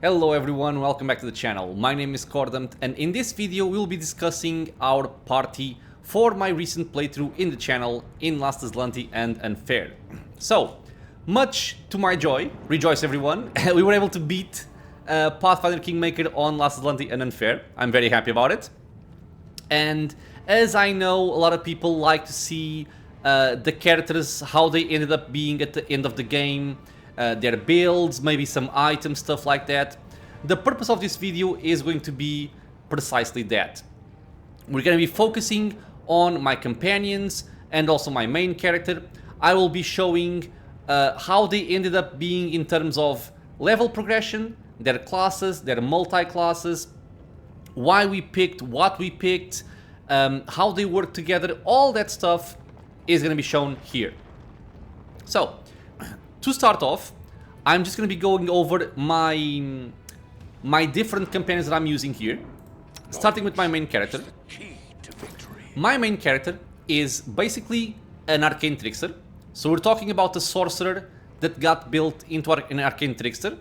Hello everyone, welcome back to the channel. My name is Cordant and in this video we'll be discussing our party for my recent playthrough in the channel in Last Azlanti and Unfair. So, much to my joy, rejoice everyone, we were able to beat Pathfinder Kingmaker on Last Azlanti and Unfair. I'm very happy about it. And as I know, a lot of people like to see the characters, how they ended up being at the end of the game, their builds, maybe some items, stuff like that. The purpose of this video is going to be precisely that. We're going to be focusing on my companions and also my main character. I will be showing how they ended up being in terms of level progression, their classes, their multi-classes, why we picked what we picked, how they work together. All that stuff is going to be shown here. So, to start off, I'm just going to be going over my different companions that I'm using here, starting with my main character. My main character is basically an Arcane Trickster. So we're talking about a Sorcerer that got built into an Arcane Trickster.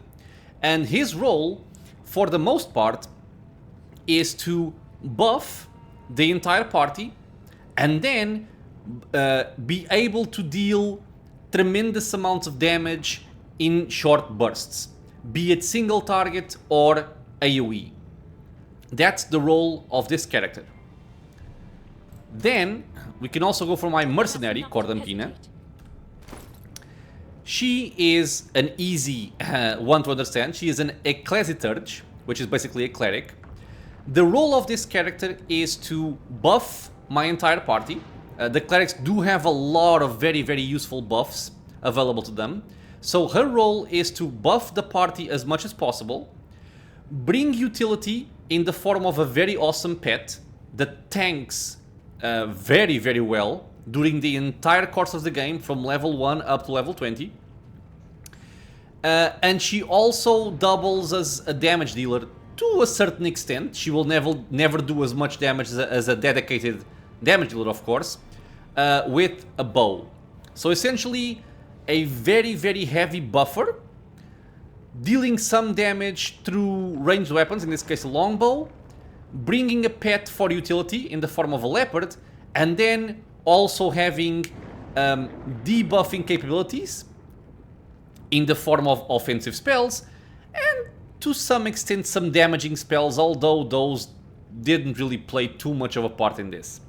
And his role, for the most part, is to buff the entire party and then be able to deal tremendous amounts of damage in short bursts, be it single target or AoE. That's the role of this character. Then we can also go for my mercenary, Cordampina. She is an easy one to understand. She is an Ecclesiturge, which is basically a cleric. The role of this character is to buff my entire party. The clerics do have a lot of very useful buffs available to them. So her role is to buff the party as much as possible, bring utility in the form of a very awesome pet that tanks very well during the entire course of the game from level 1 up to level 20. And she also doubles as a damage dealer to a certain extent. She will never do as much damage as a dedicated damage dealer, of course, with a bow. So essentially a very heavy buffer, dealing some damage through ranged weapons, in this case a longbow, bringing a pet for utility in the form of a Leopard, and then also having debuffing capabilities in the form of offensive spells, and to some extent some damaging spells, although those didn't really play too much of a part in this.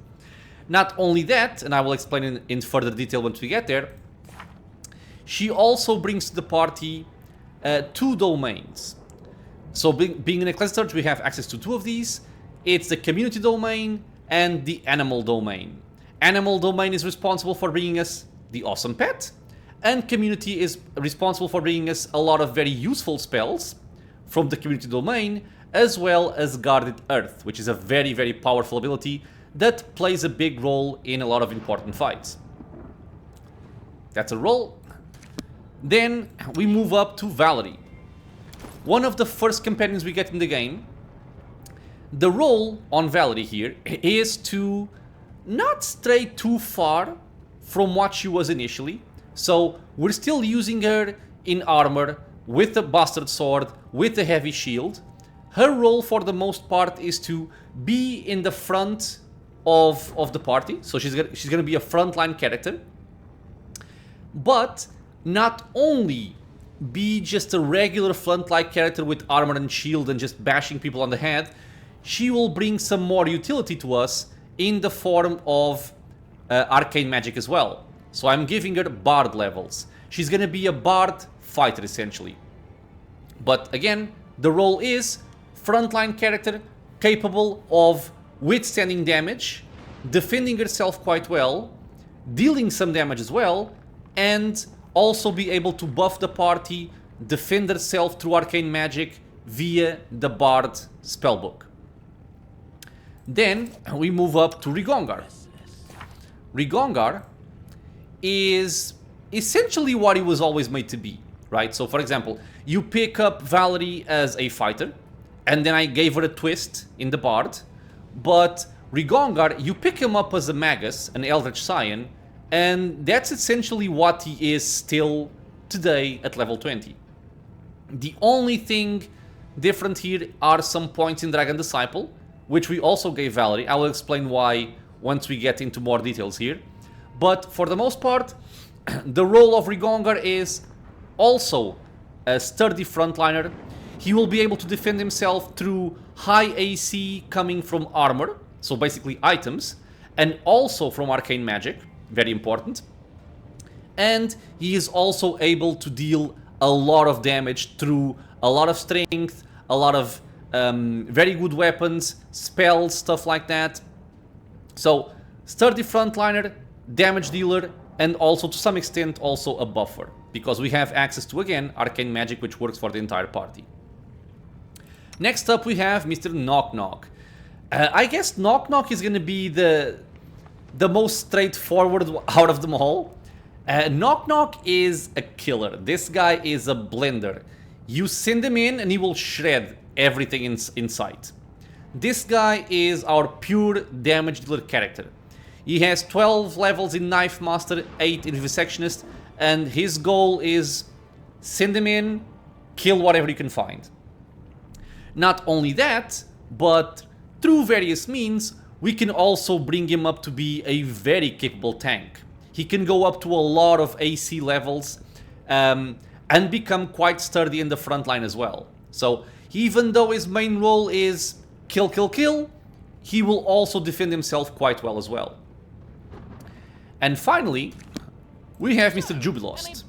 Not only that, and I will explain in further detail once we get there, she also brings to the party two domains. So being an Ecclesiturge, we have access to two of these. It's the community domain and the animal domain. Animal domain is responsible for bringing us the awesome pet, and community is responsible for bringing us a lot of very useful spells from the community domain, as well as Guarded Earth, which is a very powerful ability that plays a big role in a lot of important fights. That's a role. Then we move up to Valerie, one of the first companions we get in the game. The role on Valerie here is to not stray too far from what she was initially. So we're still using her in armor, with a bastard sword, with a heavy shield. Her role for the most part is to be in the front of the party. So she's gonna be a frontline character. But not only be just a regular frontline character with armor and shield and just bashing people on the head, she will bring some more utility to us in the form of arcane magic as well. So I'm giving her bard levels. She's gonna be a bard fighter essentially. But again, the role is frontline character capable of withstanding damage, defending herself quite well, dealing some damage as well, and also be able to buff the party, defend herself through arcane magic via the Bard spellbook. Then we move up to Rigongar. Rigongar is essentially what he was always made to be, right? So for example, you pick up Valerie as a fighter, and then I gave her a twist in the Bard, but Rigongar, you pick him up as a Magus, an Eldritch Scion, and that's essentially what he is still today at level 20. The only thing Different here are some points in Dragon Disciple, which we also gave Valerie. I will explain why once we get into more details here. But for the most part, the role of Rigongar is also a sturdy frontliner. He will be able to defend himself through high AC coming from armor, so basically items, and also from arcane magic, very important. And he is also able to deal a lot of damage through a lot of strength, a lot of very good weapons, spells, stuff like that. So, sturdy frontliner, damage dealer, and also to some extent also a buffer, because we have access to, again, arcane magic, which works for the entire party. Next up we have Mr. Knock Knock. I guess Knock Knock is gonna be the most straightforward out of them all. Knock Knock is a killer. This guy is a blender. You send him in and he will shred everything in sight. This guy is our pure damage dealer character. He has 12 levels in Knife Master, 8 in Vivisectionist, and his goal is send him in, kill whatever you can find. Not only that, but through various means, we can also bring him up to be a very capable tank. He can go up to a lot of AC levels and become quite sturdy in the front line as well. So even though his main role is kill, kill, kill, he will also defend himself quite well as well. And finally, we have Mr. Jubilost.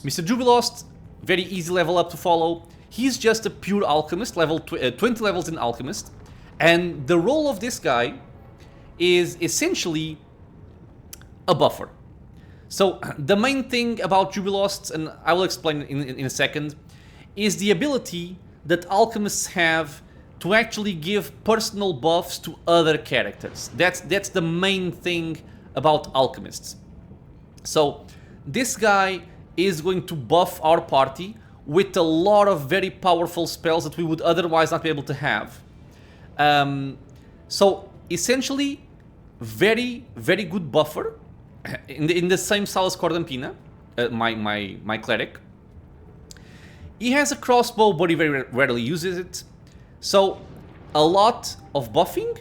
Mr. Jubilost, very easy level up to follow. He's just a pure alchemist, 20 levels in alchemist. And the role of this guy is essentially a buffer. So the main thing about Jubilost, and I will explain in a second, is the ability that alchemists have to actually give personal buffs to other characters. That's the main thing about alchemists. So this guy is going to buff our party with a lot of very powerful spells that we would otherwise not be able to have. So essentially, very good buffer in the same style as Cordampina, my cleric. He has a crossbow, but he very rarely uses it. So a lot of buffing,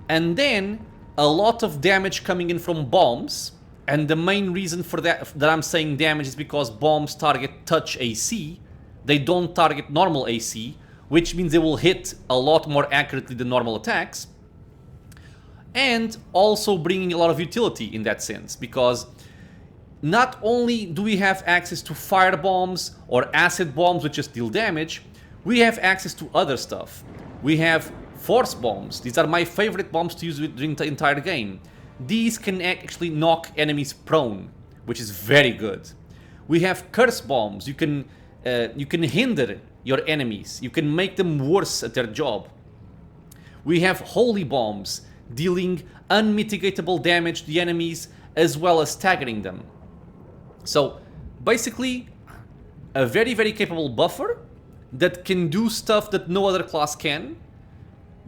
and then a lot of damage coming in from bombs. And the main reason for that I'm saying damage is because bombs target touch AC. They don't target normal AC, which means they will hit a lot more accurately than normal attacks. And also bringing a lot of utility in that sense, because not only do we have access to fire bombs or acid bombs which just deal damage, we have access to other stuff. We have force bombs. These are my favorite bombs to use during the entire game. These can actually knock enemies prone, which is very good. We have curse bombs. You can hinder your enemies. You can make them worse at their job. We have holy bombs, dealing unmitigatable damage to the enemies as well as staggering them. So basically, a very capable buffer that can do stuff that no other class can,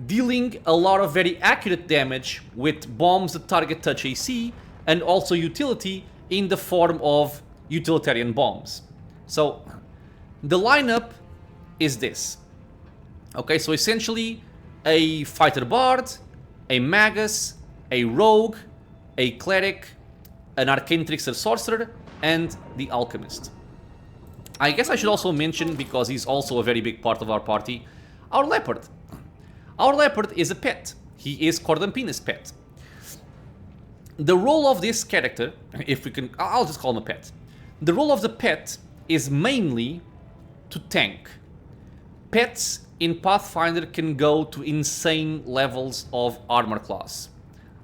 dealing a lot of very accurate damage with bombs that target touch AC, and also utility in the form of utilitarian bombs. So the lineup is this. Okay, so essentially a fighter bard, a magus, a rogue, a cleric, an arcane trickster sorcerer, and the alchemist. I guess I should also mention, because he's also a very big part of our party, our leopard. Our leopard is a pet. He is Cordampina's pet. The role of this character, if we can, I'll just call him a pet. The role of the pet is mainly to tank. Pets in Pathfinder can go to insane levels of armor class.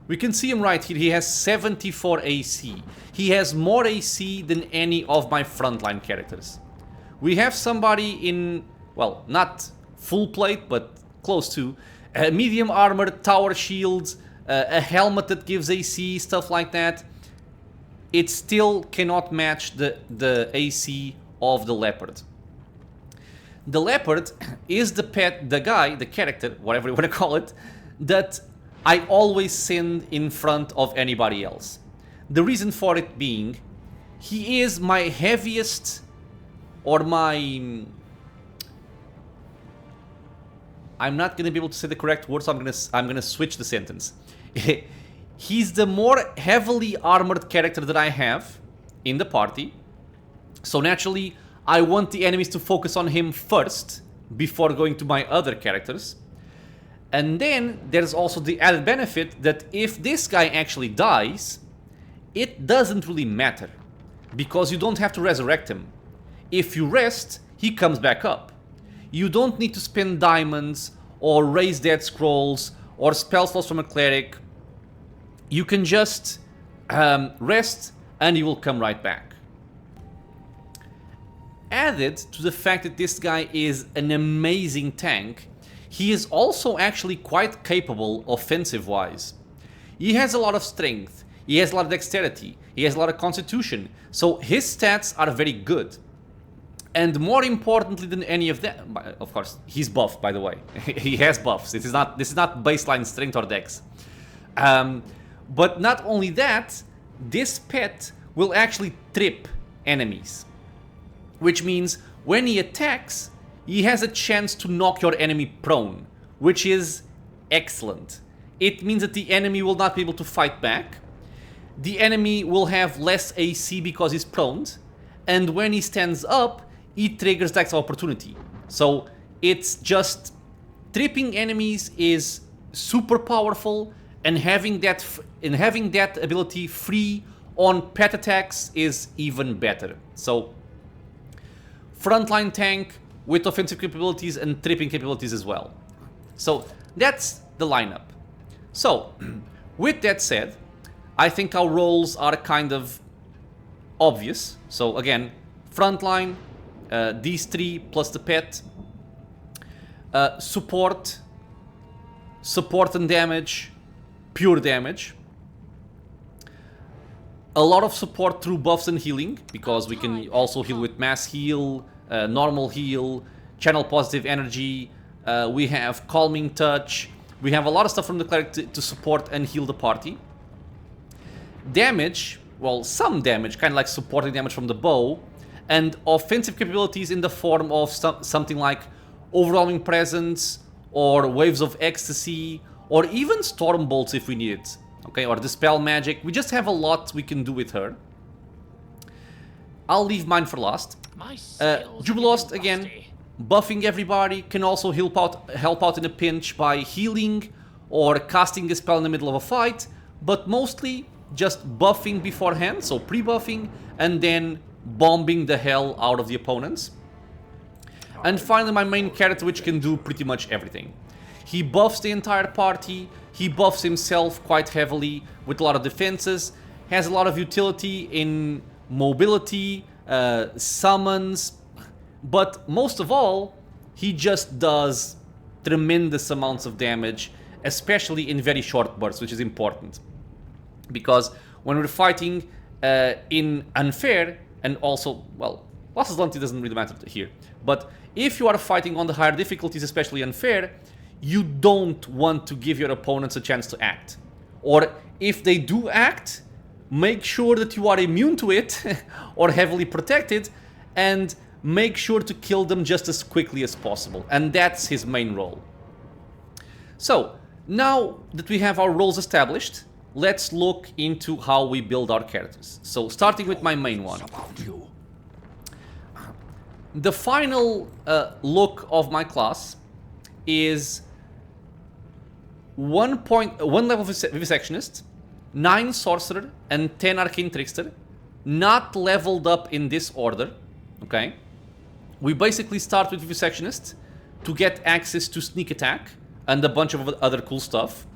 We can see him right here. He has 74 AC. He has more AC than any of my frontline characters. We have somebody in, well, not full plate, but close to, medium armor, tower shields, a helmet that gives AC, stuff like that. It still cannot match the AC of the leopard. The leopard is the pet, the guy, the character, whatever you want to call it, that I always send in front of anybody else. The reason for it being, he is my heaviest, or my I'm not gonna be able to say the correct word, so I'm gonna switch the sentence. He's the more heavily armored character that I have in the party. So naturally, I want the enemies to focus on him first before going to my other characters. And then there's also the added benefit that if this guy actually dies, it doesn't really matter, because you don't have to resurrect him. If you rest, he comes back up. You don't need to spend diamonds or raise dead scrolls or spell slots from a cleric. You can just rest and he will come right back. Added to the fact that this guy is an amazing tank, he is also actually quite capable offensive-wise. He has a lot of strength, he has a lot of dexterity, he has a lot of constitution, so his stats are very good. And more importantly than any of that, of course, he's buffed, by the way. He has buffs. This is not baseline strength or dex. But not only that, this pet will actually trip enemies. Which means when he attacks, he has a chance to knock your enemy prone, which is excellent. It means that the enemy will not be able to fight back. The enemy will have less AC because he's prone. And when he stands up, he triggers attacks of opportunity. So it's just tripping enemies is super powerful, and having that ability free on pet attacks is even better. So frontline tank with offensive capabilities and tripping capabilities as well. So that's the lineup. So with that said, I think our roles are kind of obvious. So again, frontline, these three plus the pet, support and damage, pure damage, a lot of support through buffs and healing, because we can also heal with mass heal, normal heal, channel positive energy, we have calming touch, we have a lot of stuff from the cleric to support and heal the party. Damage, well, some damage, kind of like supporting damage from the bow, and offensive capabilities in the form of something like overwhelming presence, or waves of ecstasy, or even storm bolts if we need it. Okay, or dispel magic. We just have a lot we can do with her. I'll leave mine for last. Jubilost, again, buffing everybody, can also help out in a pinch by healing or casting a spell in the middle of a fight, but mostly just buffing beforehand, so pre-buffing, and then bombing the hell out of the opponents. And finally, my main character, which can do pretty much everything. He buffs the entire party, he buffs himself quite heavily with a lot of defenses, has a lot of utility in mobility, summons, but most of all, he just does tremendous amounts of damage, especially in very short bursts, which is important. Because when we're fighting in Unfair, and also, well, Last Azlanti doesn't really matter here, but if you are fighting on the higher difficulties, especially Unfair, you don't want to give your opponents a chance to act. Or if they do act, make sure that you are immune to it or heavily protected, and make sure to kill them just as quickly as possible. And that's his main role. So, now that we have our roles established, let's look into how we build our characters. So, starting with my main one. The final look of my class is 1 level Vivisectionist, 9 Sorcerer, and 10 Arcane Trickster, not leveled up in this order, okay? We basically start with Vivisectionist to get access to Sneak Attack and a bunch of other cool stuff,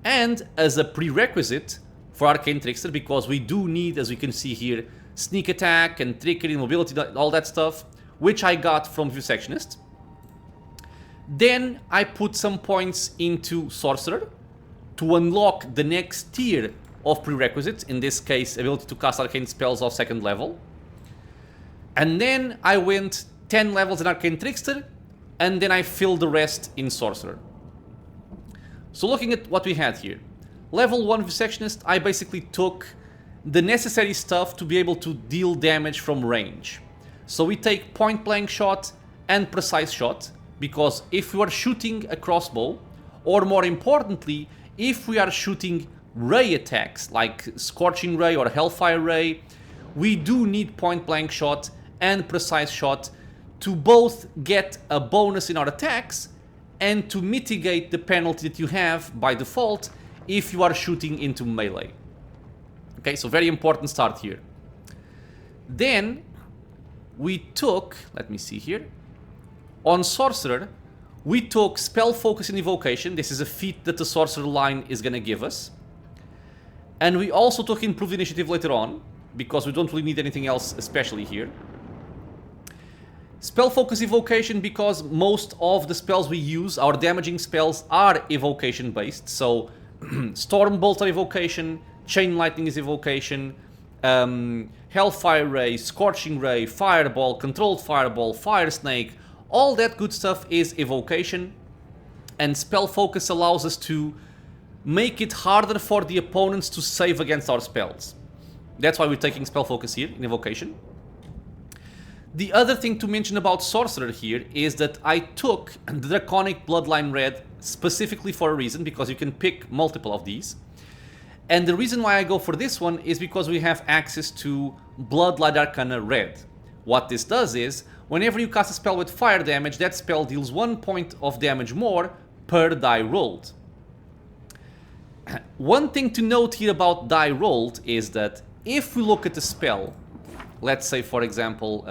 and as a prerequisite for Arcane Trickster, because we do need, as we can see here, Sneak Attack and Trickery, Mobility, all that stuff, which I got from Vivisectionist. Then I put some points into Sorcerer to unlock the next tier of prerequisites, in this case, ability to cast arcane spells of 2nd level. And then I went 10 levels in Arcane Trickster, and then I filled the rest in Sorcerer. So looking at what we had here. Level 1 Vivisectionist, I basically took the necessary stuff to be able to deal damage from range. So we take point blank shot and precise shot, because if we are shooting a crossbow, or more importantly, if we are shooting ray attacks like Scorching Ray or Hellfire Ray, we do need point blank shot and precise shot to both get a bonus in our attacks and to mitigate the penalty that you have by default if you are shooting into melee. Okay, so very important start here. Then we took, let me see here, on Sorcerer, we took Spell Focus and Evocation. This is a feat that the Sorcerer line is going to give us. And we also took Improved Initiative later on, because we don't really need anything else especially here. Spell Focus Evocation, because most of the spells we use, our damaging spells, are evocation based. So Storm Bolt are evocation, Chain Lightning is evocation, Hellfire Ray, Scorching Ray, Fireball, Controlled Fireball, Fire Snake, all that good stuff is evocation. And Spell Focus allows us to make it harder for the opponents to save against our spells. That's why we're taking Spell Focus here in evocation. The other thing to mention about Sorcerer here is that I took the Draconic Bloodline Red specifically for a reason, because you can pick multiple of these. And the reason why I go for this one is because we have access to Bloodlight Arcana Red. What this does is, whenever you cast a spell with fire damage, that spell deals 1 point of damage more per die rolled. One thing to note here about die rolled is that if we look at the spell, let's say for example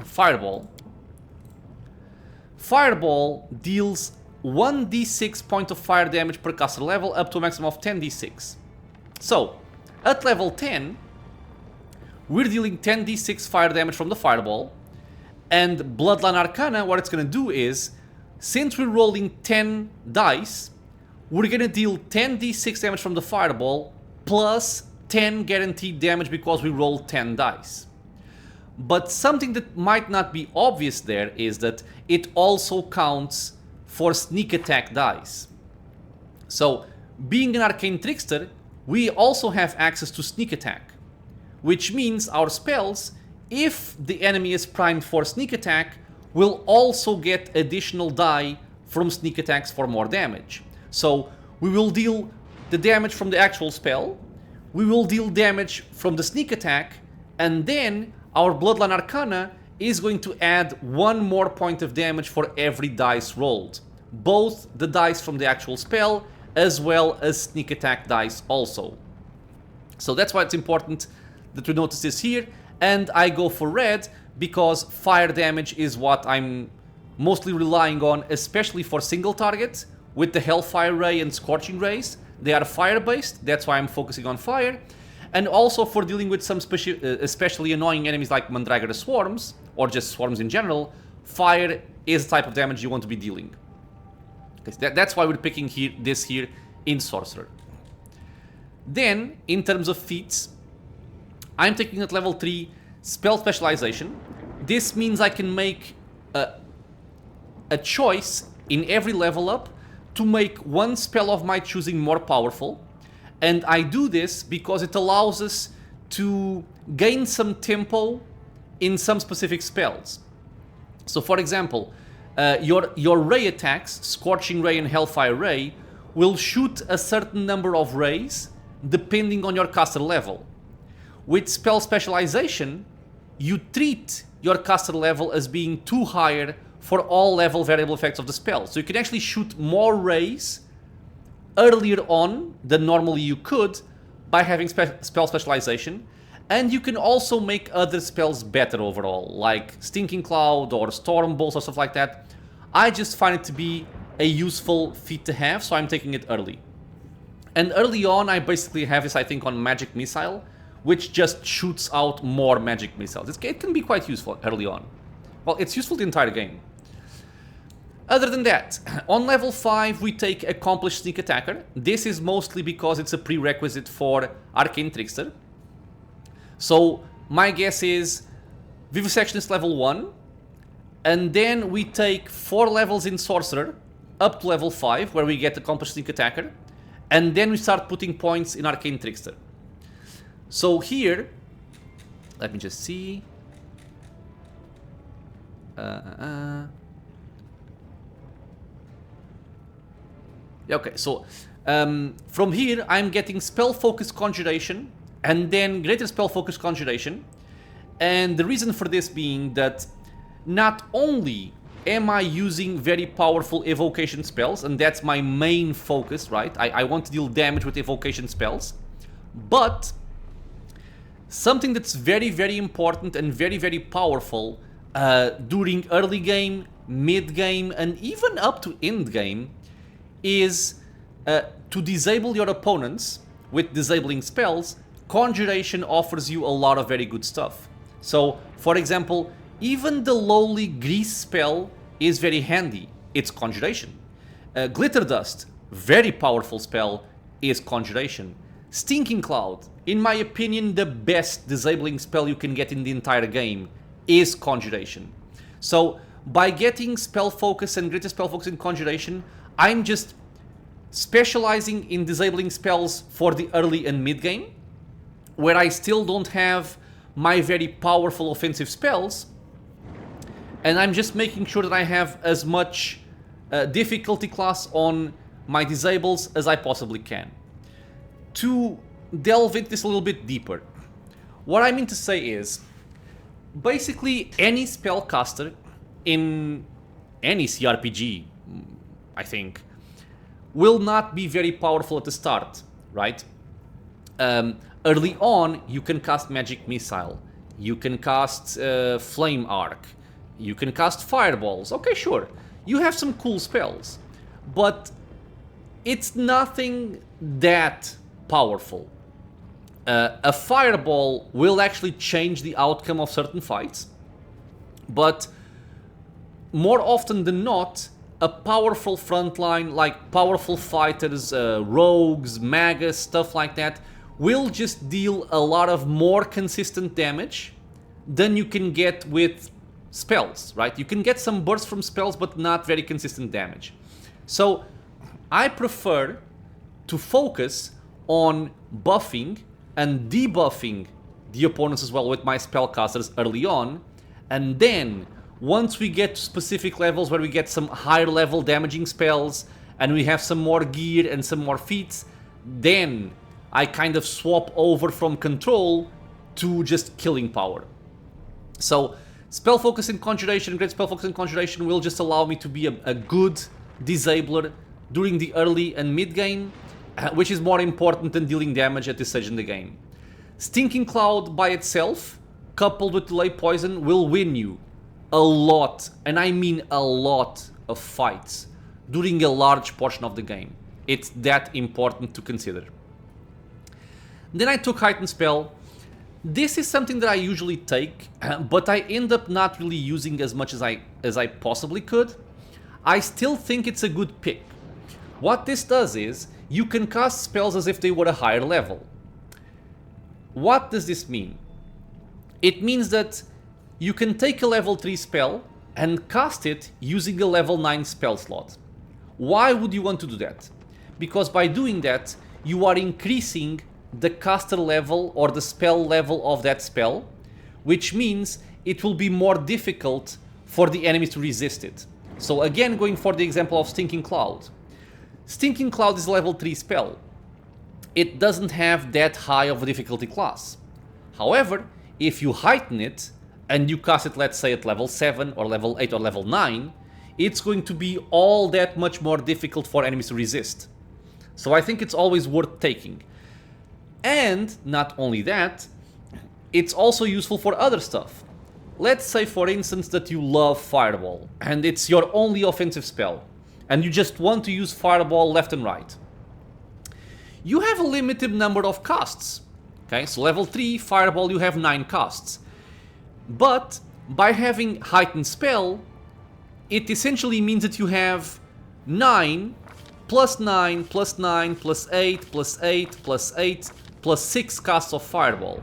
Fireball. Fireball deals 1d6 point of fire damage per caster level up to a maximum of 10d6. So, at level 10, we're dealing 10d6 fire damage from the Fireball, and Bloodline Arcana, what it's going to do is, since we're rolling 10 dice, we're going to deal 10d6 damage from the Fireball, plus 10 guaranteed damage because we rolled 10 dice. But something that might not be obvious there is that it also counts for sneak attack dice. So, being an Arcane Trickster, we also have access to sneak attack, which means our spells, if the enemy is primed for sneak attack, will also get additional die from sneak attacks for more damage. So we will deal the damage from the actual spell, we will deal damage from the sneak attack, and then our Bloodline Arcana is going to add 1 more point of damage for every dice rolled. Both the dice from the actual spell as well as sneak attack dice also. So that's why it's important that we notice this here, and I go for red because fire damage is what I'm mostly relying on, especially for single target with the Hellfire Ray and Scorching Rays. They are fire based, that's why I'm focusing on fire, and also for dealing with some especially annoying enemies like Mandragora Swarms, or just swarms in general. Fire is the type of damage you want to be dealing. That's why we're picking this here in Sorcerer. Then, in terms of feats, I'm taking at level 3 Spell Specialization. This means I can make a choice in every level up to make one spell of my choosing more powerful. And I do this because it allows us to gain some tempo in some specific spells. So for example, your ray attacks, Scorching Ray and Hellfire Ray, will shoot a certain number of rays depending on your caster level. With Spell Specialization, you treat your caster level as being too higher for all level variable effects of the spell. So you can actually shoot more rays earlier on than normally you could by having Spell Specialization. And you can also make other spells better overall, like Stinking Cloud or Storm Bolts or stuff like that. I just find it to be a useful feat to have, so I'm taking it early. And early on, I basically have this, I think, on Magic Missile, which just shoots out more magic missiles. It can be quite useful early on. Well, it's useful the entire game. Other than that, on level 5 we take Accomplished Sneak Attacker. This is mostly because it's a prerequisite for Arcane Trickster. So my guess is Vivisection is level 1, and then we take 4 levels in Sorcerer up to level 5 where we get Accomplished Sneak Attacker, and then we start putting points in Arcane Trickster. So here, let me just see. Okay, so from here I'm getting Spell Focus Conjuration and then Greater Spell Focus Conjuration. And the reason for this being that not only am I using very powerful evocation spells, and that's my main focus, right? I want to deal damage with evocation spells, but something that's very, very important and very, very powerful during early game, mid game, and even up to end game is to disable your opponents with disabling spells. Conjuration offers you a lot of very good stuff. So, for example, even the lowly Grease spell is very handy. It's Conjuration. Glitter Dust, very powerful spell, is Conjuration. Stinking Cloud, in my opinion, the best disabling spell you can get in the entire game is Conjuration. So, by getting Spell Focus and Greater Spell Focus in Conjuration, I'm just specializing in disabling spells for the early and mid game, where I still don't have my very powerful offensive spells, and I'm just making sure that I have as much difficulty class on my disables as I possibly can. To delve into this a little bit deeper, what I mean to say is, basically any spellcaster in any CRPG, I think, will not be very powerful at the start, right? Early on, you can cast Magic Missile, you can cast Flame Arc, you can cast Fireballs. Okay, sure, you have some cool spells, but it's nothing that powerful. A Fireball will actually change the outcome of certain fights, but more often than not, a powerful frontline, like powerful fighters, rogues, magus, stuff like that, will just deal a lot of more consistent damage than you can get with spells, right? You can get some bursts from spells, but not very consistent damage. So I prefer to focus on buffing and debuffing the opponents as well with my spellcasters early on, and then once we get to specific levels where we get some higher level damaging spells and we have some more gear and some more feats, then I kind of swap over from control to just killing power. So Spell Focus and Conjuration, Great Spell Focus and Conjuration will just allow me to be a good disabler during the early and mid game, which is more important than dealing damage at this stage in the game. Stinking Cloud by itself, coupled with Delay Poison, will win you a lot, and I mean a lot, of fights during a large portion of the game. It's that important to consider. Then I took Heightened Spell. This is something that I usually take, but I end up not really using as much as I possibly could. I still think it's a good pick. What this does is, you can cast spells as if they were a higher level. What does this mean? It means that you can take a level 3 spell and cast it using a level 9 spell slot. Why would you want to do that? Because by doing that, you are increasing the caster level or the spell level of that spell, which means it will be more difficult for the enemies to resist it. So again, going for the example of Stinking Cloud. Stinking Cloud is a level 3 spell. It doesn't have that high of a difficulty class. However, if you heighten it and you cast it, let's say, at level 7 or level 8 or level 9, it's going to be all that much more difficult for enemies to resist. So I think it's always worth taking. And not only that, it's also useful for other stuff. Let's say, for instance, that you love Fireball and it's your only offensive spell, and you just want to use Fireball left and right. You have a limited number of casts. Okay, so level 3 Fireball, you have 9 casts. But by having Heightened Spell, it essentially means that you have 9 plus 9 plus 9 plus 8 plus 8 plus 8 plus 6 casts of Fireball.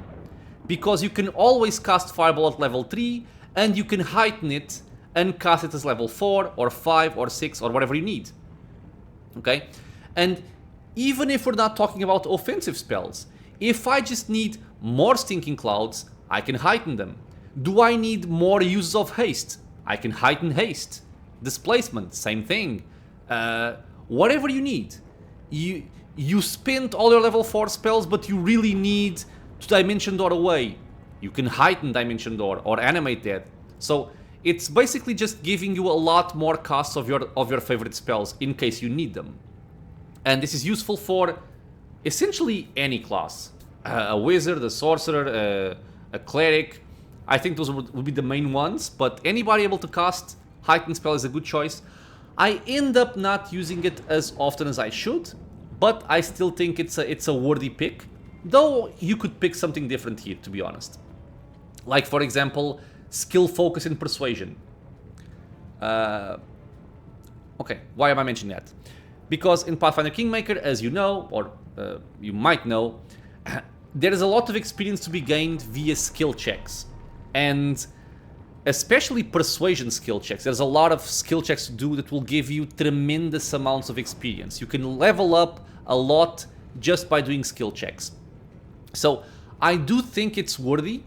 Because you can always cast Fireball at level 3, and you can heighten it and cast it as level 4 or 5 or 6 or whatever you need. Okay? And even if we're not talking about offensive spells, if I just need more Stinking Clouds, I can heighten them. Do I need more uses of haste? I can heighten haste. Displacement, same thing. whatever you need. You spent all your level 4 spells, but you really need to Dimension Door away. You can heighten Dimension Door or animate that. So it's basically just giving you a lot more costs of your favorite spells in case you need them. And this is useful for essentially any class. A wizard, a sorcerer, a cleric. I think those would be the main ones, but anybody able to cast heightened spell is a good choice. I end up not using it as often as I should, but I still think it's a worthy pick. Though you could pick something different here, to be honest. Like, for example, skill focus in persuasion. Okay, why am I mentioning that? Because in Pathfinder Kingmaker, as you know, or you might know, there is a lot of experience to be gained via skill checks. And especially persuasion skill checks. There's a lot of skill checks to do that will give you tremendous amounts of experience. You can level up a lot just by doing skill checks. So I do think it's worthy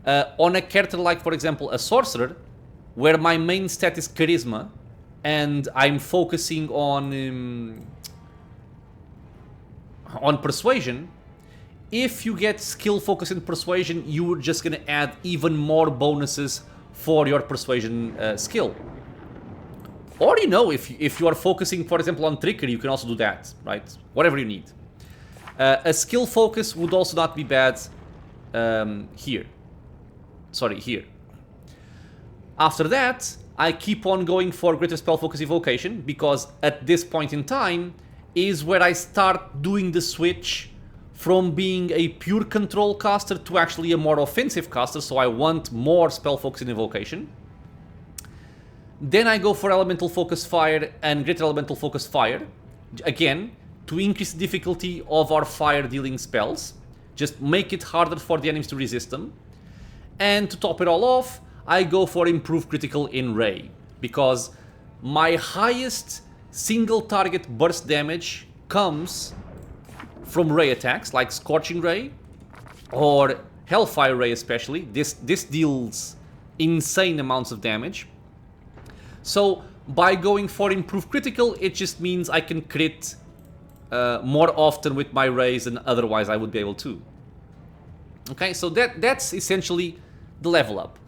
on a character like, for example, a sorcerer, where my main stat is charisma, and I'm focusing on persuasion. If you get skill focus in persuasion, you're just gonna add even more bonuses for your persuasion skill. Or, you know, if you are focusing, for example, on trickery, you can also do that, right? Whatever you need. A skill focus would also not be bad here. Sorry, here. After that, I keep on going for greater spell focus evocation, because at this point in time is where I start doing the switch from being a pure control caster to actually a more offensive caster, so I want more spell focus in evocation. Then I go for elemental focus fire and greater elemental focus fire, again to increase the difficulty of our fire dealing spells, just make it harder for the enemies to resist them. And to top it all off, I go for improved critical in Ray, because my highest single target burst damage comes from Ray attacks, like Scorching Ray, or Hellfire Ray especially. This deals insane amounts of damage. So by going for improved critical, it just means I can crit more often with my Rays than otherwise I would be able to. Okay, so that's essentially the level up.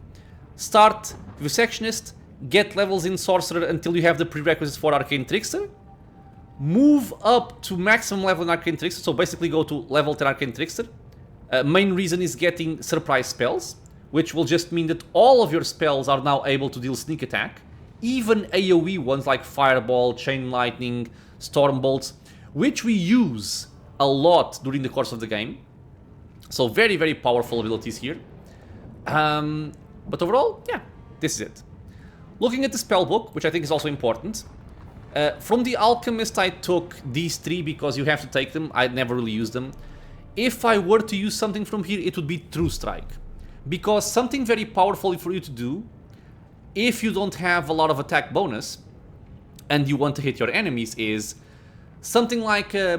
Start Vivisectionist, get levels in Sorcerer until you have the prerequisites for Arcane Trickster. Move up to maximum level in Arcane Trickster, so basically go to level 10 Arcane Trickster. Main reason is getting surprise spells, which will just mean that all of your spells are now able to deal sneak attack. Even AoE ones like Fireball, Chain Lightning, Storm Bolts, which we use a lot during the course of the game. So very, very powerful abilities here. But overall, yeah, this is it. Looking at the spellbook, which I think is also important. From the Alchemist, I took these three because you have to take them. I never really used them. If I were to use something from here, it would be True Strike. Because something very powerful for you to do, if you don't have a lot of attack bonus, and you want to hit your enemies, is something like a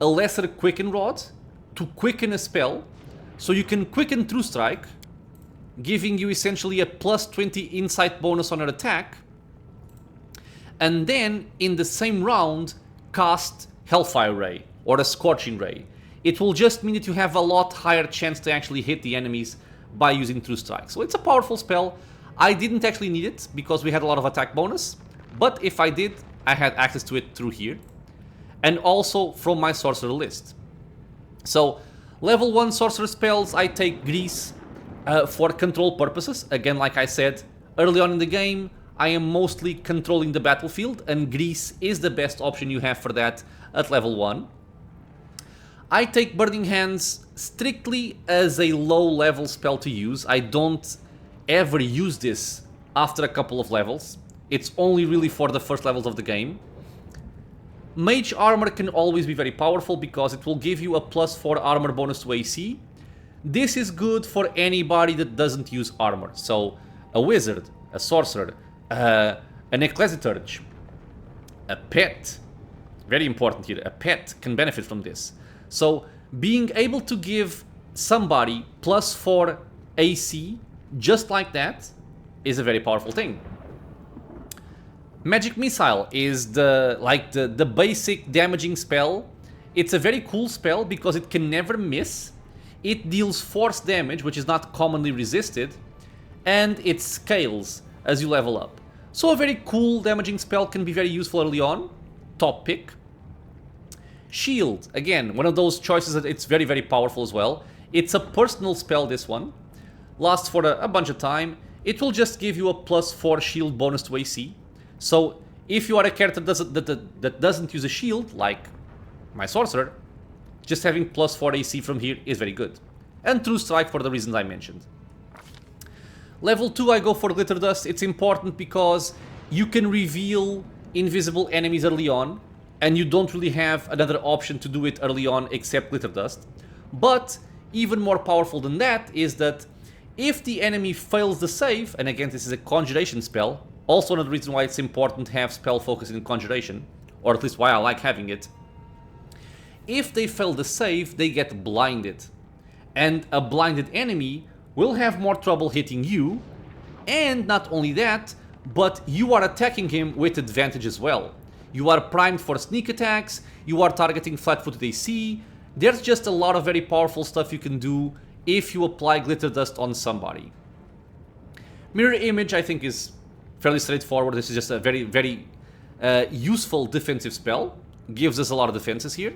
lesser Quicken Rod to quicken a spell. So you can quicken True Strike, giving you essentially a plus 20 insight bonus on your attack, and then in the same round cast Hellfire Ray or a Scorching Ray. It will just mean that you have a lot higher chance to actually hit the enemies by using True Strike. So it's a powerful spell. I didn't actually need it because we had a lot of attack bonus, but if I did, I had access to it through here, and also from my Sorcerer list. So level 1 Sorcerer spells, I take Grease for control purposes. Again, like I said, early on in the game, I am mostly controlling the battlefield, and Grease is the best option you have for that at level 1. I take Burning Hands strictly as a low-level spell to use. I don't ever use this after a couple of levels. It's only really for the first levels of the game. Mage Armor can always be very powerful because it will give you a +4 armor bonus to AC. This is good for anybody that doesn't use armor. So a wizard, a sorcerer, an ecclesiarch, a pet, very important here, a pet can benefit from this. So being able to give somebody +4 AC just like that is a very powerful thing. Magic Missile is the basic damaging spell. It's a very cool spell because it can never miss. It deals force damage, which is not commonly resisted, and it scales as you level up. So a very cool damaging spell, can be very useful early on. Top pick. Shield, again, one of those choices that it's very, very powerful as well. It's a personal spell, this one. Lasts for a bunch of time. It will just give you a +4 shield bonus to AC. So if you are a character that doesn't use a shield, like my Sorcerer, just having +4 AC from here is very good. And True Strike for the reasons I mentioned. Level 2 I go for Glitter Dust. It's important because you can reveal invisible enemies early on, and you don't really have another option to do it early on except Glitter Dust. But even more powerful than that is that if the enemy fails the save, and again this is a conjuration spell, also another reason why it's important to have spell focus in conjuration, or at least why I like having it. If they fail the save, they get blinded. And a blinded enemy will have more trouble hitting you, and not only that, but you are attacking him with advantage as well. You are primed for sneak attacks, you are targeting flat-footed AC. There's just a lot of very powerful stuff you can do if you apply Glitter Dust on somebody. Mirror Image I think is fairly straightforward. This is just a very, very useful defensive spell. Gives us a lot of defenses here.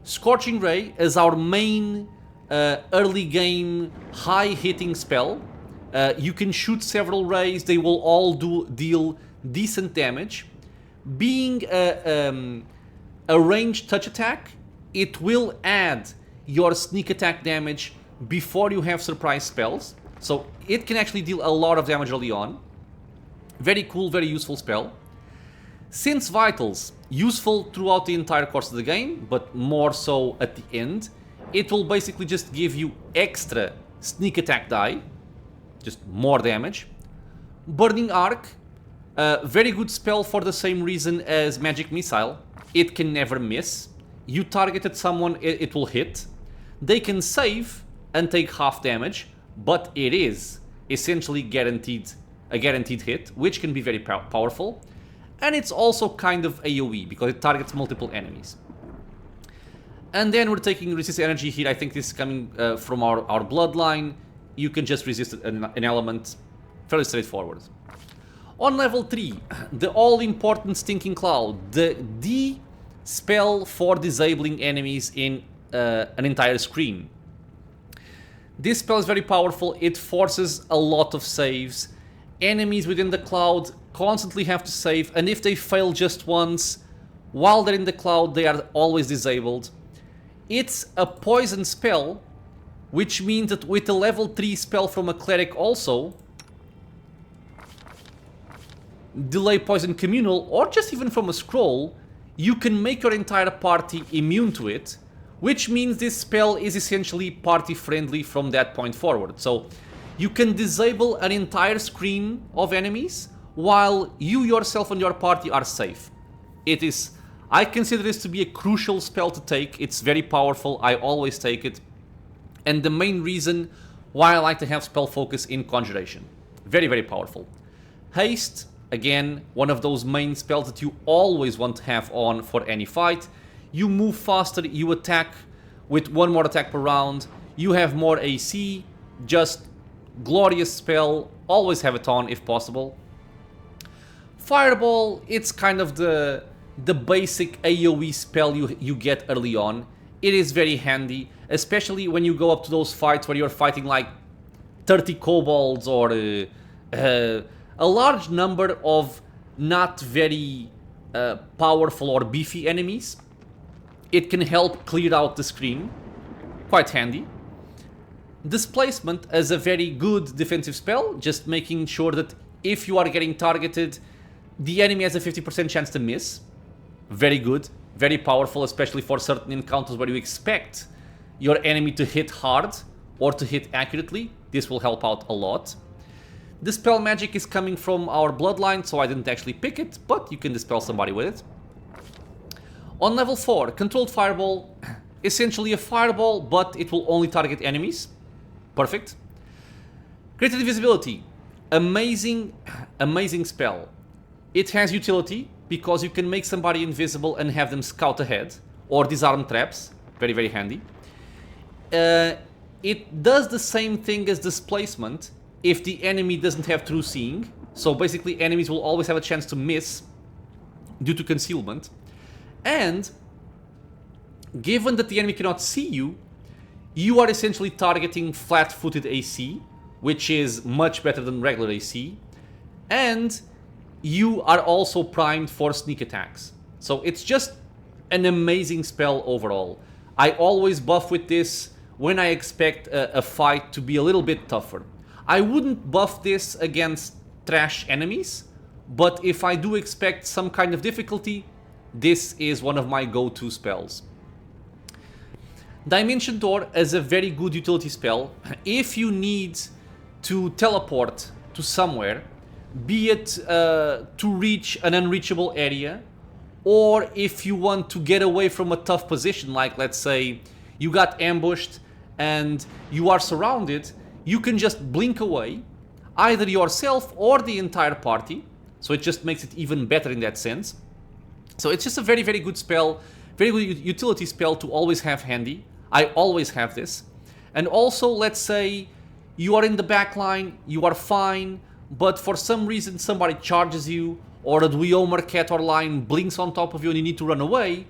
Scorching Ray is our main early game high hitting spell. You can shoot several rays, they will all deal decent damage. Being a ranged touch attack, it will add your sneak attack damage before you have surprise spells. So it can actually deal a lot of damage early on. Very cool, very useful spell. Since Vitals, useful throughout the entire course of the game, but more so at the end. It will basically just give you extra sneak attack die, just more damage. Burning Arc, very good spell for the same reason as Magic Missile. It can never miss. You targeted someone, it will hit. They can save and take half damage, but it is essentially a guaranteed hit, which can be very powerful. And it's also kind of AoE, because it targets multiple enemies. And then we're taking Resist Energy here. I think this is coming from our bloodline. You can just resist an element. Fairly straightforward. On level 3, the all-important Stinking Cloud. The spell for disabling enemies in an entire screen. This spell is very powerful. It forces a lot of saves. Enemies within the cloud constantly have to save, and if they fail just once, while they're in the cloud, they are always disabled. It's a poison spell, which means that with a level 3 spell from a cleric also, Delay Poison Communal, or just even from a scroll, you can make your entire party immune to it, which means this spell is essentially party friendly from that point forward. So you can disable an entire screen of enemies while you yourself and your party are safe. I consider this to be a crucial spell to take. It's very powerful, I always take it. And the main reason why I like to have spell focus in Conjuration. Very, very powerful. Haste, again, one of those main spells that you always want to have on for any fight. You move faster, you attack with one more attack per round, you have more AC, just glorious spell, always have it on if possible. Fireball, it's kind of the basic AoE spell you get early on. It is very handy, especially when you go up to those fights where you're fighting like 30 kobolds or a large number of not very powerful or beefy enemies. It can help clear out the screen, quite handy. Displacement is a very good defensive spell, just making sure that if you are getting targeted, the enemy has a 50% chance to miss. Very good, very powerful, especially for certain encounters where you expect your enemy to hit hard or to hit accurately. This will help out a lot. Dispel Magic is coming from our bloodline, so I didn't actually pick it, but you can dispel somebody with it. On level 4, Controlled Fireball, essentially a fireball, but it will only target enemies. Perfect. Greater Invisibility, amazing spell. It has utility because you can make somebody invisible and have them scout ahead, or disarm traps, very, very handy. It does the same thing as displacement if the enemy doesn't have true seeing, so basically enemies will always have a chance to miss due to concealment. And given that the enemy cannot see you, you are essentially targeting flat-footed AC, which is much better than regular AC, and you are also primed for sneak attacks. So it's just an amazing spell overall. I always buff with this when I expect a fight to be a little bit tougher. I wouldn't buff this against trash enemies, but if I do expect some kind of difficulty, this is one of my go-to spells. Dimension Door is a very good utility spell if you need to teleport to somewhere, be it to reach an unreachable area, or if you want to get away from a tough position, like let's say you got ambushed and you are surrounded, you can just blink away, either yourself or the entire party, so it just makes it even better in that sense. So it's just a very, very good spell, very good utility spell to always have handy. I always have this. And also, let's say you are in the back line, you are fine, but for some reason somebody charges you, or a Dweomer cat or lion blinks on top of you and you need to run away.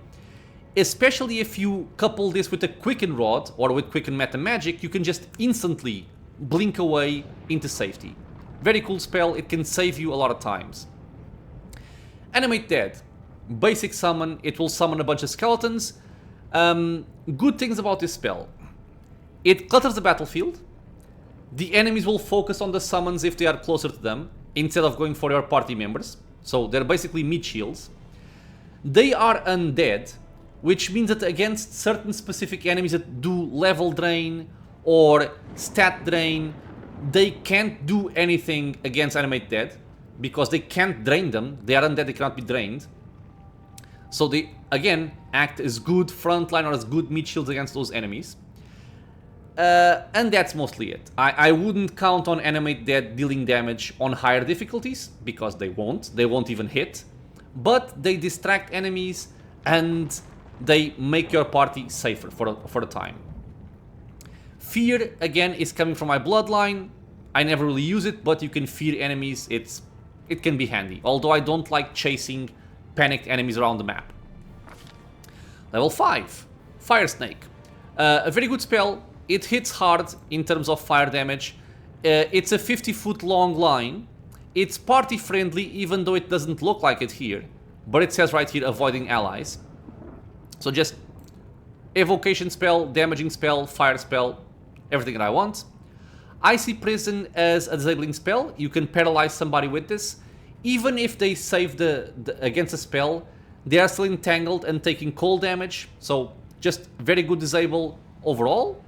Especially if you couple this with a Quicken Rod or with Quicken Meta Magic, you can just instantly blink away into safety. Very cool spell, it can save you a lot of times. Animate Dead. Basic summon, it will summon a bunch of skeletons. Good things about this spell. It clutters the battlefield. The enemies will focus on the summons if they are closer to them, instead of going for your party members. So they're basically meat shields. They are undead, which means that against certain specific enemies that do level drain or stat drain, they can't do anything against Animate Dead, because they can't drain them. They are undead, they cannot be drained. So they, again, act as good frontline or as good meat shields against those enemies. And that's mostly it. I wouldn't count on Animate Dead dealing damage on higher difficulties, because they won't even hit. But they distract enemies and they make your party safer for the time. Fear, again, is coming from my bloodline. I never really use it, but you can fear enemies. It can be handy, although I don't like chasing panicked enemies around the map. Level 5, Fire Snake. A very good spell. It hits hard in terms of fire damage. It's a 50-foot long line. It's party friendly, even though it doesn't look like it here. But it says right here, avoiding allies. So just evocation spell, damaging spell, fire spell, everything that I want. Icy Prison as a disabling spell. You can paralyze somebody with this. Even if they save against a spell, they are still entangled and taking cold damage. So just very good disable overall.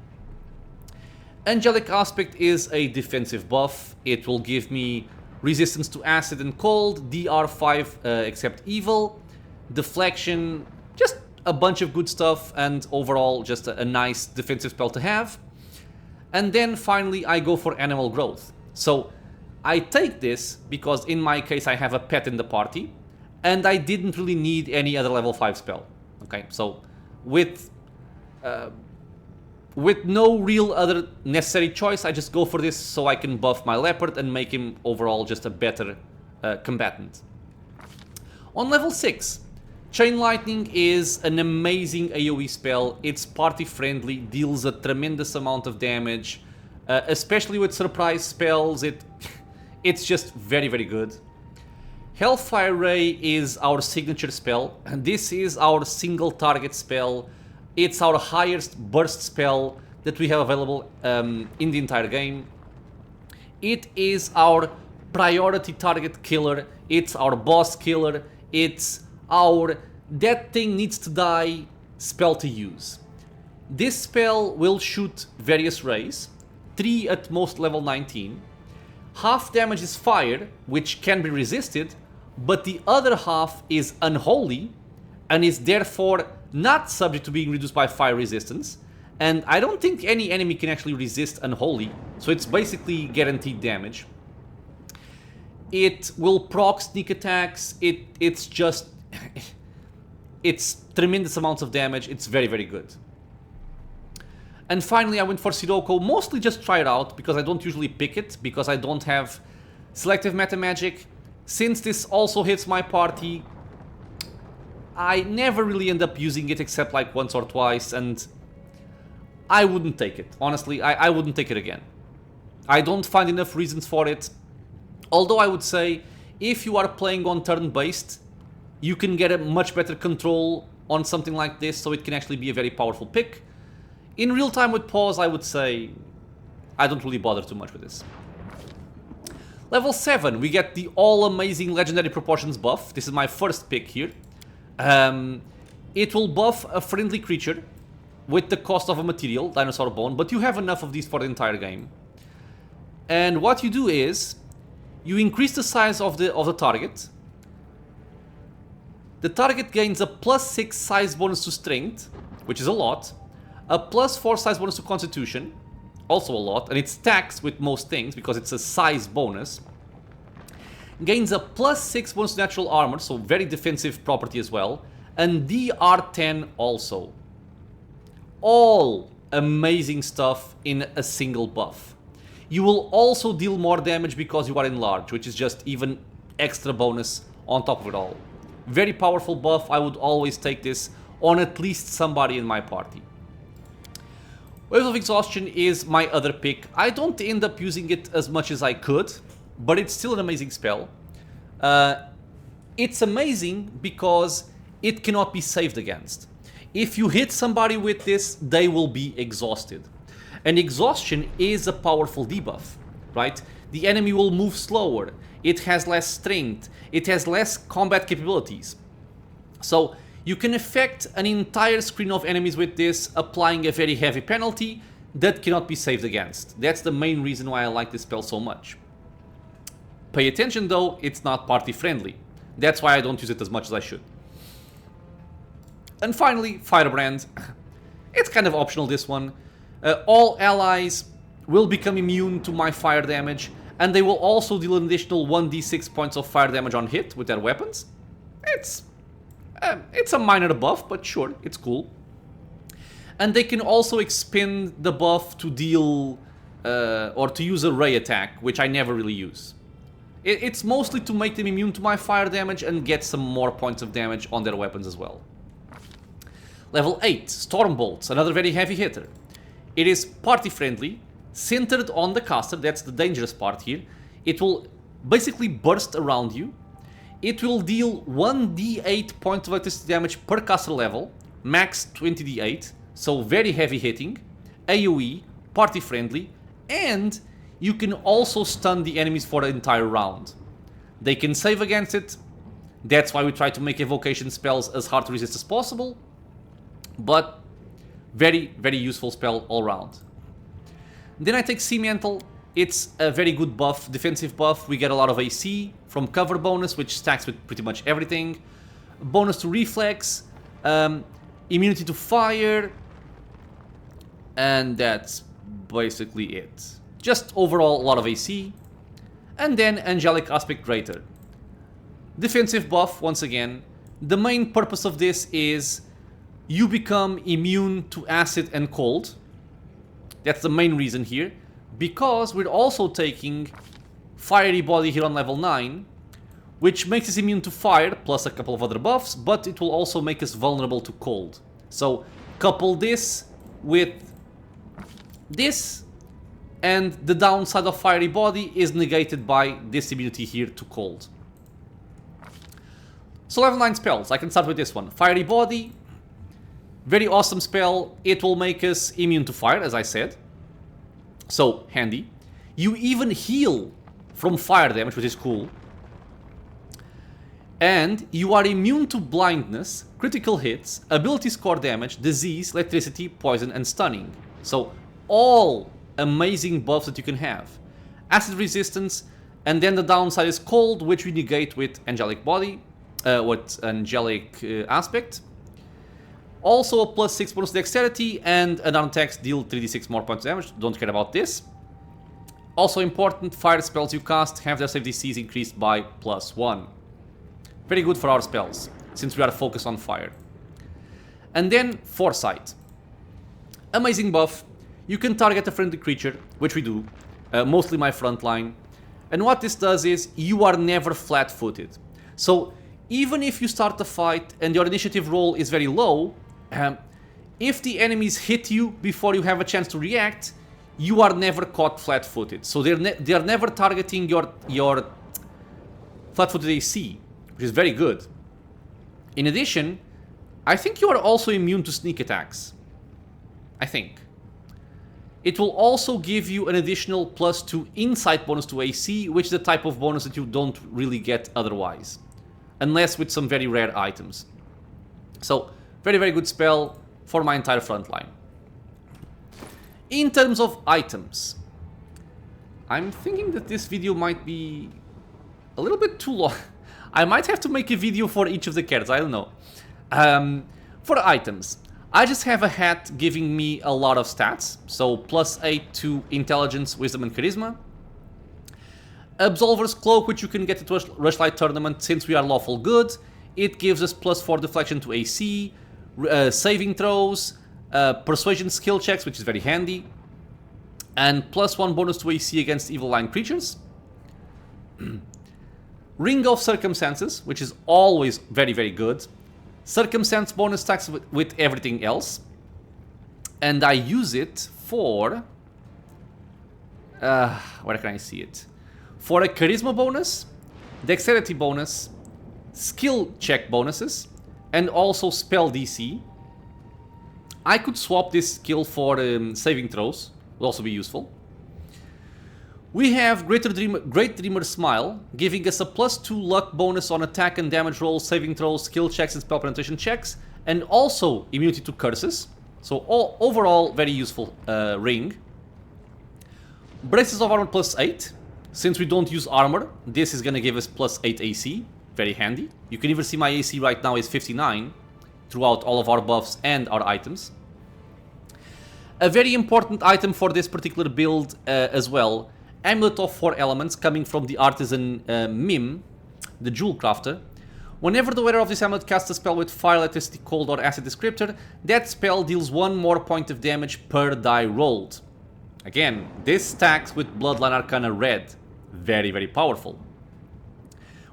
Angelic Aspect is a defensive buff. It will give me resistance to acid and cold, DR5 except evil, deflection, just a bunch of good stuff, and overall just a nice defensive spell to have. And then finally I go for Animal Growth. So I take this because in my case I have a pet in the party and I didn't really need any other level 5 spell. Okay, so with no real other necessary choice, I just go for this so I can buff my Leopard and make him overall just a better combatant. On level 6, Chain Lightning is an amazing AoE spell. It's party friendly, deals a tremendous amount of damage, especially with surprise spells. It's just very, very good. Hellfire Ray is our signature spell, and this is our single target spell. It's our highest burst spell that we have available in the entire game. It is our priority target killer. It's our boss killer. It's our that thing needs to die spell to use. This spell will shoot various rays, 3 at most level 19. Half damage is fire, which can be resisted, but the other half is unholy and is therefore not subject to being reduced by fire resistance. And I don't think any enemy can actually resist unholy, so it's basically guaranteed damage. It will proc sneak attacks. It's just... it's tremendous amounts of damage. It's very, very good. And finally, I went for Sirocco, mostly just try it out, because I don't usually pick it, because I don't have selective meta magic. Since this also hits my party, I never really end up using it except like once or twice, and I wouldn't take it. Honestly, I wouldn't take it again. I don't find enough reasons for it. Although I would say, if you are playing on turn-based, you can get a much better control on something like this, so it can actually be a very powerful pick. In real time with pause, I would say I don't really bother too much with this. Level 7, we get the all-amazing Legendary Proportions buff. This is my first pick here. It will buff a friendly creature with the cost of a material, Dinosaur Bone, but you have enough of these for the entire game. And what you do is, you increase the size of the target. The target gains a +6 size bonus to Strength, which is a lot. A +4 size bonus to Constitution, also a lot, and it stacks with most things because it's a size bonus. Gains a +6 bonus to Natural Armor, so very defensive property as well. And DR10 also. All amazing stuff in a single buff. You will also deal more damage because you are enlarged, which is just even extra bonus on top of it all. Very powerful buff. I would always take this on at least somebody in my party. Waves of Exhaustion is my other pick. I don't end up using it as much as I could, but it's still an amazing spell. It's amazing because it cannot be saved against. If you hit somebody with this, they will be exhausted. And exhaustion is a powerful debuff, right? The enemy will move slower, it has less strength, it has less combat capabilities. So you can affect an entire screen of enemies with this, applying a very heavy penalty that cannot be saved against. That's the main reason why I like this spell so much. Pay attention though, it's not party friendly. That's why I don't use it as much as I should. And finally, Firebrand. It's kind of optional, this one. All allies will become immune to my fire damage, and they will also deal an additional 1d6 points of fire damage on hit with their weapons. It's a minor buff, but sure, it's cool. And they can also expend the buff to deal, or to use a ray attack, which I never really use. It's mostly to make them immune to my fire damage and get some more points of damage on their weapons as well. Level 8, Stormbolts, another very heavy hitter. It is party friendly, centered on the caster, that's the dangerous part here. It will basically burst around you. It will deal 1d8 points of electricity damage per caster level, max 20d8, so very heavy hitting, AoE, party friendly, and you can also stun the enemies for the entire round. They can save against it, that's why we try to make evocation spells as hard to resist as possible, but very, very useful spell all around. Then I take Sea Mantle. It's a very good buff, defensive buff. We get a lot of AC from cover bonus, which stacks with pretty much everything. Bonus to reflex, immunity to fire, and that's basically it. Just overall a lot of AC. And then Angelic Aspect Greater. Defensive buff, once again. The main purpose of this is you become immune to acid and cold. That's the main reason here. Because we're also taking Fiery Body here on level 9, which makes us immune to fire, plus a couple of other buffs, but it will also make us vulnerable to cold. So couple this with this, and the downside of Fiery Body is negated by this immunity here to cold. So level 9 spells, I can start with this one. Fiery Body, very awesome spell. It will make us immune to fire, as I said. So, handy. You even heal from fire damage, which is cool. And you are immune to blindness, critical hits, ability score damage, disease, electricity, poison, and stunning. So, all amazing buffs that you can have. Acid resistance, and then the downside is cold, which we negate with Angelic Body, with Angelic Aspect. Also a +6 bonus dexterity, and an attacks deal 3d6 more points of damage. Don't care about this. Also important, fire spells you cast have their save DCs increased by +1. Very good for our spells, since we are focused on fire. And then Foresight. Amazing buff. You can target a friendly creature, which we do, mostly my frontline. And what this does is, you are never flat-footed. So, even if you start a fight and your initiative roll is very low, if the enemies hit you before you have a chance to react, you are never caught flat-footed. So they are never targeting your flat-footed AC, which is very good. In addition, I think you are also immune to sneak attacks. I think. It will also give you an additional +2 insight bonus to AC, which is the type of bonus that you don't really get otherwise. Unless with some very rare items. So, very, very good spell for my entire frontline. In terms of items, I'm thinking that this video might be a little bit too long. I might have to make a video for each of the characters, I don't know. For items, I just have a hat giving me a lot of stats. So +8 to Intelligence, Wisdom and Charisma. Absolver's Cloak, which you can get at Rushlight Tournament since we are lawful good. It gives us +4 deflection to AC, saving throws, persuasion skill checks, which is very handy, and +1 bonus to AC against evil line creatures. Ring of Circumstances, which is always very, very good. Circumstance bonus stacks with everything else. And I use it for... where can I see it? For a Charisma bonus, Dexterity bonus, Skill check bonuses, and also Spell DC. I could swap this skill for saving throws, would also be useful. We have Great Dreamer Smile, giving us a +2 luck bonus on attack and damage rolls, saving throws, skill checks and spell penetration checks, and also immunity to curses. So overall, very useful ring. Braces of Armor +8. Since we don't use armor, this is gonna give us +8 AC. Very handy. You can even see my AC right now is 59 throughout all of our buffs and our items. A very important item for this particular build as well, Amulet of 4 Elements coming from the Artisan Mim, the Jewel Crafter. Whenever the wearer of this amulet casts a spell with Fire, Electricity, Cold or Acid descriptor, that spell deals 1 more point of damage per die rolled. Again, this stacks with Bloodline Arcana Red. Very, very powerful.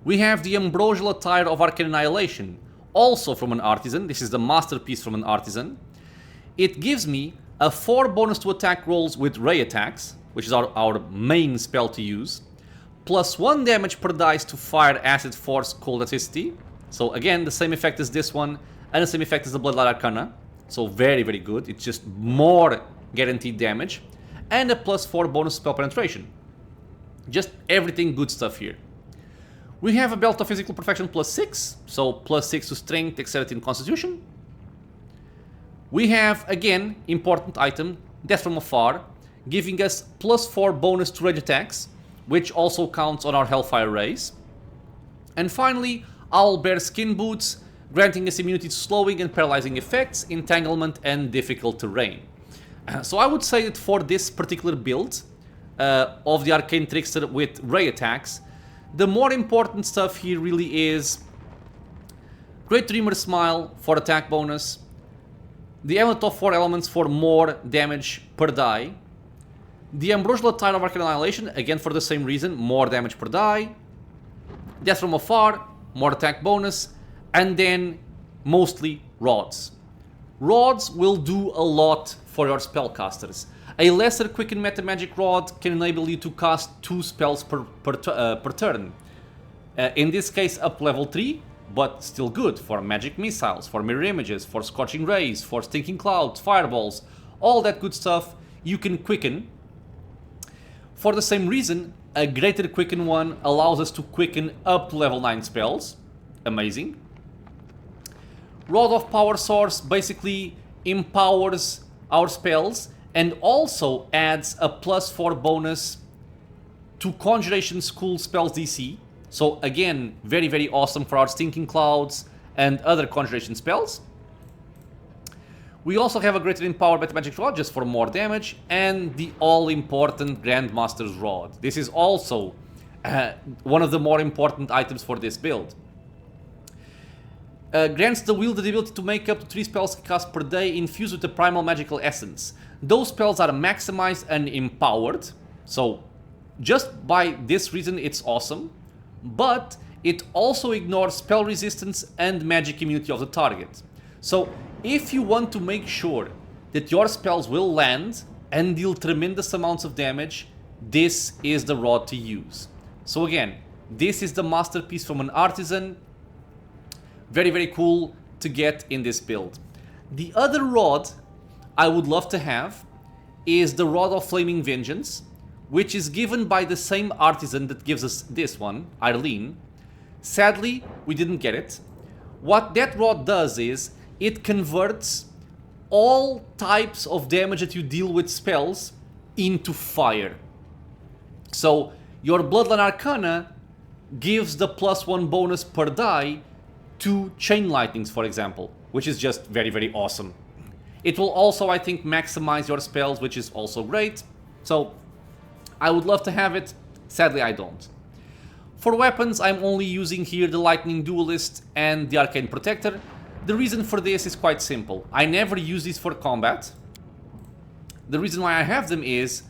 We have the Ambrosial Attire of Arcane Annihilation, also from an Artisan. This is the masterpiece from an Artisan. It gives me a 4 bonus to attack rolls with Ray attacks, which is our main spell to use, +1 damage per dice to Fire, Acid, Force, Cold, Electricity. So again, the same effect as this one, and the same effect as the Bloodline Arcana. So very, very good. It's just more guaranteed damage. And a +4 bonus spell penetration. Just everything good stuff here. We have a Belt of Physical Perfection +6, so +6 to Strength, Dexterity and Constitution. We have, again, important item, Death from Afar, giving us +4 bonus to rage attacks, which also counts on our Hellfire Rays. And finally, Owlbear Skin Boots, granting us immunity to slowing and paralyzing effects, entanglement and difficult terrain. So I would say that for this particular build of the Arcane Trickster with Ray attacks, the more important stuff here really is Great Dreamer Smile for attack bonus, the Amulet of 4 Elements for more damage per die, the Ambrosial Attire of Arcane Annihilation, again for the same reason, more damage per die, Death from Afar, more attack bonus, and then mostly Rods. Rods will do a lot for your spellcasters. A lesser Quicken Meta Magic Rod can enable you to cast 2 spells per turn. In this case up level 3, but still good for Magic Missiles, for Mirror Images, for Scorching Rays, for Stinking Clouds, Fireballs, all that good stuff you can quicken. For the same reason, a Greater Quicken one allows us to quicken up to level 9 spells. Amazing. Rod of Power Source basically empowers our spells and also adds a +4 bonus to Conjuration School spells DC. So again, very, very awesome for our Stinking Clouds and other Conjuration spells. We also have a greater in power Battle Magic Rod just for more damage, and the all-important Grandmaster's Rod. This is also one of the more important items for this build. Grants the wielder the ability to make up to 3 spells cast per day infused with the primal magical essence. Those spells are maximized and empowered, so just by this reason it's awesome, but it also ignores spell resistance and magic immunity of the target. So if you want to make sure that your spells will land and deal tremendous amounts of damage, this is the rod to use. So again, this is the masterpiece from an artisan. Very, very cool to get in this build. The other rod I would love to have is the Rod of Flaming Vengeance, which is given by the same artisan that gives us this one, Arlene. Sadly, we didn't get it. What that rod does is it converts all types of damage that you deal with spells into fire. So your Bloodline Arcana gives the +1 bonus per die to Chain Lightnings, for example, which is just very, very awesome. It will also, I think, maximize your spells, which is also great. So I would love to have it. Sadly, I don't. For weapons, I'm only using here the Lightning Duelist and the Arcane Protector. The reason for this is quite simple. I never use these for combat. The reason why I have them is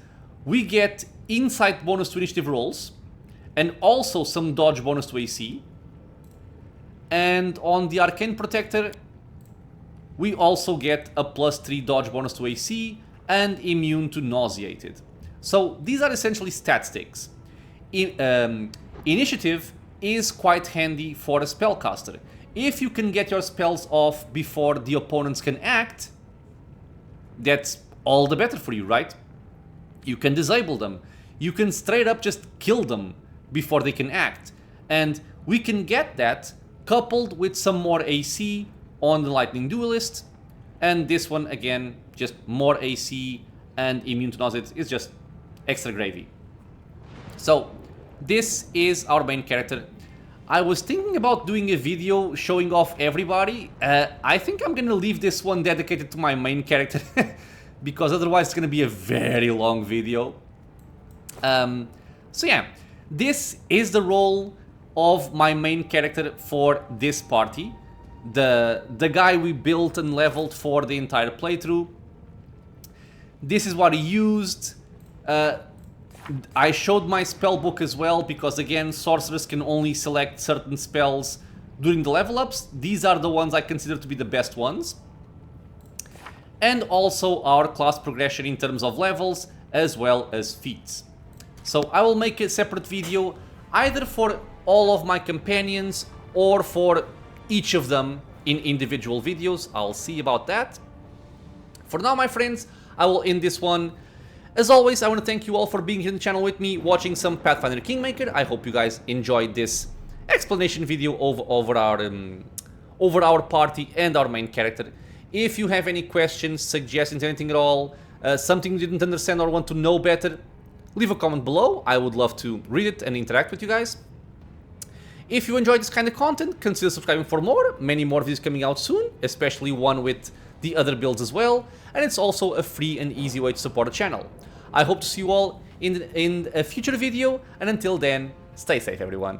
we get insight bonus to initiative rolls and also some dodge bonus to AC. And on the Arcane Protector, we also get a +3 dodge bonus to AC and immune to Nauseated. So these are essentially stat sticks. Initiative is quite handy for a spellcaster. If you can get your spells off before the opponents can act, that's all the better for you, right? You can disable them. You can straight up just kill them before they can act. And we can get that coupled with some more AC on the Lightning Duelist. And this one, again, just more AC and immune to nausea. It's just extra gravy. So this is our main character. I was thinking about doing a video showing off everybody. I think I'm gonna leave this one dedicated to my main character because otherwise it's gonna be a very long video. So yeah, this is the role of my main character for this party. The guy we built and leveled for the entire playthrough. This is what he used. I showed my spell book as well because again, sorcerers can only select certain spells during the level ups. These are the ones I consider to be the best ones. And also our class progression in terms of levels as well as feats. So I will make a separate video either for all of my companions or for each of them in individual videos. I'll see about that. For now, my friends, I will end this one. As always, I want to thank you all for being here on the channel with me, watching some Pathfinder Kingmaker. I hope you guys enjoyed this explanation video over our party and our main character. If you have any questions, suggestions, anything at all, something you didn't understand or want to know better, leave a comment below. I would love to read it and interact with you guys. If you enjoyed this kind of content, consider subscribing for more. Many more videos coming out soon, especially one with the other builds as well. And it's also a free and easy way to support the channel. I hope to see you all in a future video, and until then, stay safe everyone.